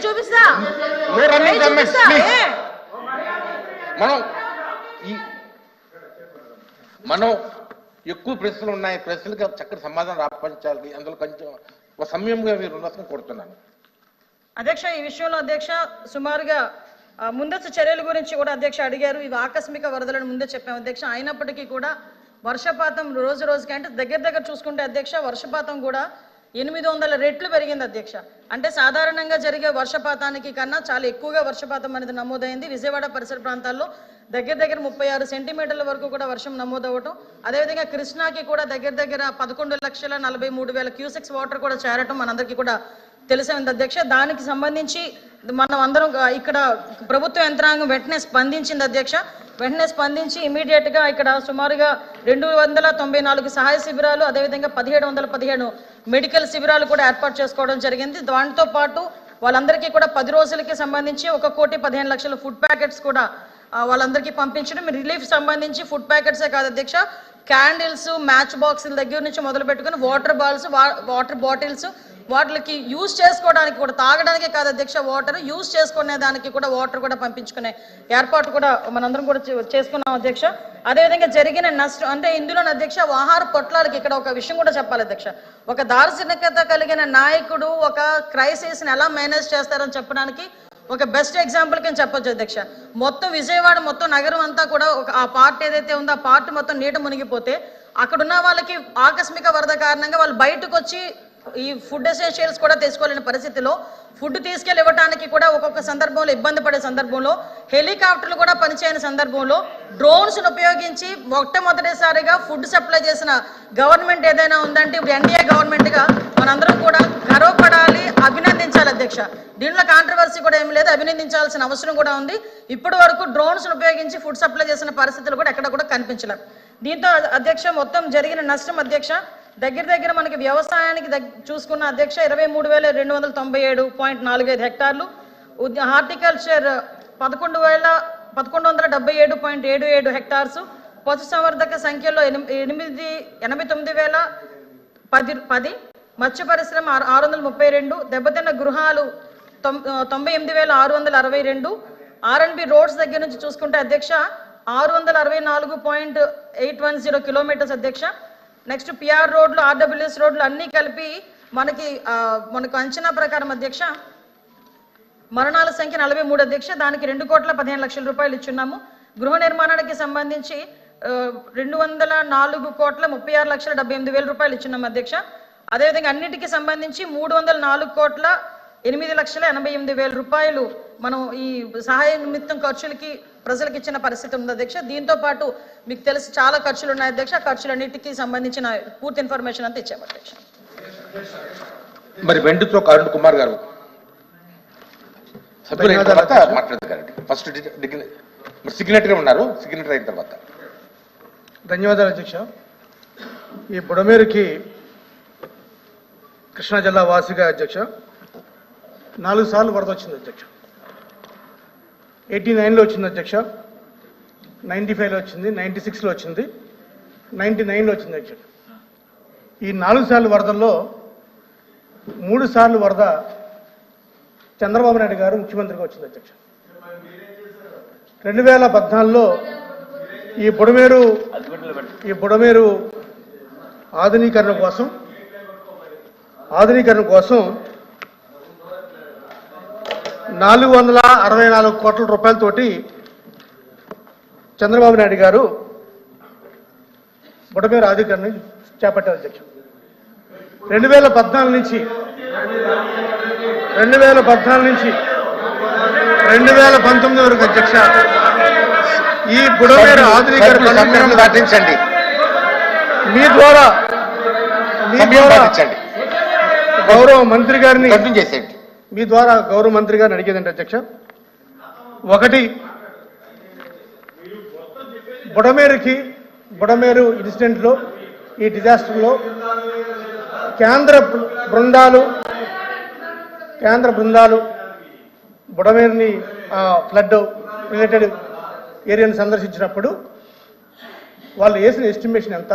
చూపిస్తా మనం ఎక్కువ ప్రశ్నలు ఉన్నాయి, ప్రశ్నలకు చక్కటి సమాధానం రాపించాలి, అందులో కొంచెం సమయంగా మీరు ఉన్నదని కోరుతున్నాను అధ్యక్ష. ఈ విషయంలో అధ్యక్ష సుమారుగా ముందస్తు చర్యల గురించి కూడా అధ్యక్ష అడిగారు. ఇవి ఆకస్మిక వరదలను ముందే చెప్పాము అధ్యక్ష. అయినప్పటికీ కూడా వర్షపాతం రోజు రోజుకి అంటే దగ్గర చూసుకుంటే అధ్యక్ష వర్షపాతం కూడా 800 రెట్లు పెరిగింది అధ్యక్ష. అంటే సాధారణంగా జరిగే వర్షపాతానికి కన్నా చాలా ఎక్కువగా వర్షపాతం అనేది నమోదైంది. విజయవాడ పరిసర ప్రాంతాల్లో దగ్గర 36 సెంటీమీటర్ల వరకు కూడా వర్షం నమోదవటం, అదేవిధంగా కృష్ణాకి కూడా దగ్గర 11,43,000 క్యూసెక్స్ వాటర్ కూడా చేరటం మనందరికీ కూడా తెలిసింది అధ్యక్ష. దానికి సంబంధించి మనం అందరం ఇక్కడ ప్రభుత్వ యంత్రాంగం వెంటనే స్పందించింది అధ్యక్ష. వెంటనే స్పందించి ఇమీడియట్ గా ఇక్కడ సుమారుగా 294 సహాయ శిబిరాలు, అదేవిధంగా 1717 మెడికల్ శిబిరాలు కూడా ఏర్పాటు చేసుకోవడం జరిగింది. దాంతో పాటు వాళ్ళందరికీ కూడా 10 రోజులకి సంబంధించి 1,15,00,000 ఫుడ్ ప్యాకెట్స్ కూడా వాళ్ళందరికీ పంపించడం. రిలీఫ్ సంబంధించి ఫుడ్ ప్యాకెట్సే కాదు అధ్యక్ష, క్యాండిల్స్, మ్యాచ్ బాక్సుల దగ్గర నుంచి మొదలు పెట్టుకుని వాటర్ బాటిల్స్ వాటికి యూజ్ చేసుకోవడానికి కూడా, తాగడానికే కాదు అధ్యక్ష, వాటర్ యూజ్ చేసుకునే దానికి కూడా వాటర్ కూడా పంపించుకునే ఏర్పాటు కూడా మనందరం కూడా చేసుకున్నాం అధ్యక్ష. అదేవిధంగా జరిగిన నష్టం అంటే ఇందులో అధ్యక్ష ఆహార పొట్లాలకి ఇక్కడ ఒక విషయం కూడా చెప్పాలి అధ్యక్ష. ఒక దార్శనికత కలిగిన నాయకుడు ఒక క్రైసిస్ని ఎలా మేనేజ్ చేస్తారని చెప్పడానికి ఒక బెస్ట్ ఎగ్జాంపుల్ కింద చెప్పొచ్చు అధ్యక్ష. మొత్తం విజయవాడ మొత్తం నగరం అంతా కూడా ఆ పార్ట్ ఏదైతే ఉందో ఆ పార్ట్ మొత్తం నీట మునిగిపోతే అక్కడున్న వాళ్ళకి ఆకస్మిక వరద కారణంగా వాళ్ళు బయటకు వచ్చి ఈ ఫుడ్ ఎసెన్షియల్స్ కూడా తీసుకోలేని పరిస్థితిలో ఫుడ్ తీసుకెళ్ళి ఇవ్వడానికి కూడా ఒక్కొక్క సందర్భంలో ఇబ్బంది పడే సందర్భంలో, హెలికాప్టర్లు కూడా పనిచేయని సందర్భంలో డ్రోన్స్ను ఉపయోగించి మొట్టమొదటిసారిగా ఫుడ్ సప్లై చేసిన గవర్నమెంట్ ఏదైనా ఉందంటే ఇప్పుడు ఎన్డీఏ గవర్నమెంట్గా మనందరం కూడా గర్వపడాలి, అభినందించాలి అధ్యక్ష. దీంట్లో కాంట్రవర్సీ కూడా ఏమి లేదు, అభినందించాల్సిన అవసరం కూడా ఉంది. ఇప్పటి వరకు డ్రోన్స్ను ఉపయోగించి ఫుడ్ సప్లై చేసిన పరిస్థితులు కూడా ఎక్కడ కూడా కనిపించలేదు. దీంతో అధ్యక్ష మొత్తం జరిగిన నష్టం అధ్యక్ష దగ్గర మనకి వ్యవసాయానికి చూసుకున్న అధ్యక్ష 23,297.45 హెక్టార్లు, హార్టికల్చర్ 11,177.77 హెక్టార్స్, పశుసంవర్ధక సంఖ్యలో 89,010, మత్స్య పరిశ్రమ 632, దెబ్బతిన్న గృహాలు 98,662, R&B రోడ్స్ దగ్గర నుంచి చూసుకుంటే అధ్యక్ష 664.810 కిలోమీటర్స్ అధ్యక్ష. నెక్స్ట్ పిఆర్ రోడ్లు, ఆర్డబ్ల్యూఎస్ రోడ్లు అన్నీ కలిపి మనకు అంచనా ప్రకారం అధ్యక్ష మరణాల సంఖ్య 43 అధ్యక్ష. దానికి 2,15,00,000 రూపాయలు ఇచ్చున్నాము. గృహ నిర్మాణానికి సంబంధించి 204,36,78,000 రూపాయలు ఇచ్చున్నాము అధ్యక్ష. అదేవిధంగా అన్నిటికీ సంబంధించి 304,88,88,000 రూపాయలు మనం ఈ సహాయ నిమిత్తం ఖర్చులకి ప్రజలకు ఇచ్చిన పరిస్థితి ఉంది అధ్యక్ష. దీంతో పాటు మీకు తెలిసి చాలా ఖర్చులు ఉన్నాయి అధ్యక్ష. ఖర్చులన్నిటికీ సంబంధించిన పూర్తి ఇన్ఫర్మేషన్ అంతా ఇచ్చాము అధ్యక్ష. మరి వెండితో అరుణ్ కుమార్ గారు మాట్లాడతారండి. ఫస్ట్ సిగ్నేటరీ ఉన్నారు, సిగ్నేటరీ అయిన తర్వాత. ధన్యవాదాలు అధ్యక్ష. ఈ బుడమేరుకి కృష్ణా జిల్లా వాసిగా అధ్యక్ష 4 సార్లు వరద వచ్చింది అధ్యక్ష. 89లో వచ్చింది అధ్యక్ష, 95లో వచ్చింది, 96లో వచ్చింది, 99లో వచ్చింది అధ్యక్ష. ఈ 4 సార్లు వరదల్లో 3 సార్లు వరద చంద్రబాబు నాయుడు గారు ముఖ్యమంత్రిగా వచ్చింది అధ్యక్ష. 2014లో ఈ బుడమేరు ఆధునీకరణ కోసం 464 కోట్ల రూపాయలతోటి చంద్రబాబు నాయుడు గారు బుడమేరు ఆధునీకరణ చేపట్టారు అధ్యక్ష. 2014 నుంచి 2019 వరకు అధ్యక్ష ఈ బుడమేరు ఆధునీకరణ దాటించండి, మీ ద్వారా గౌరవ మంత్రి గారిని మీ ద్వారా గౌరవ మంత్రి గారిని అడిగేదంటే అధ్యక్ష, ఒకటి బుడమేరు ఇన్సిడెంట్లో ఈ డిజాస్టర్లో కేంద్ర బృందాలు బుడమేరుని ఫ్లడ్ రిలేటెడ్ ఏరియాని సందర్శించినప్పుడు వాళ్ళు వేసిన ఎస్టిమేషన్ ఎంత,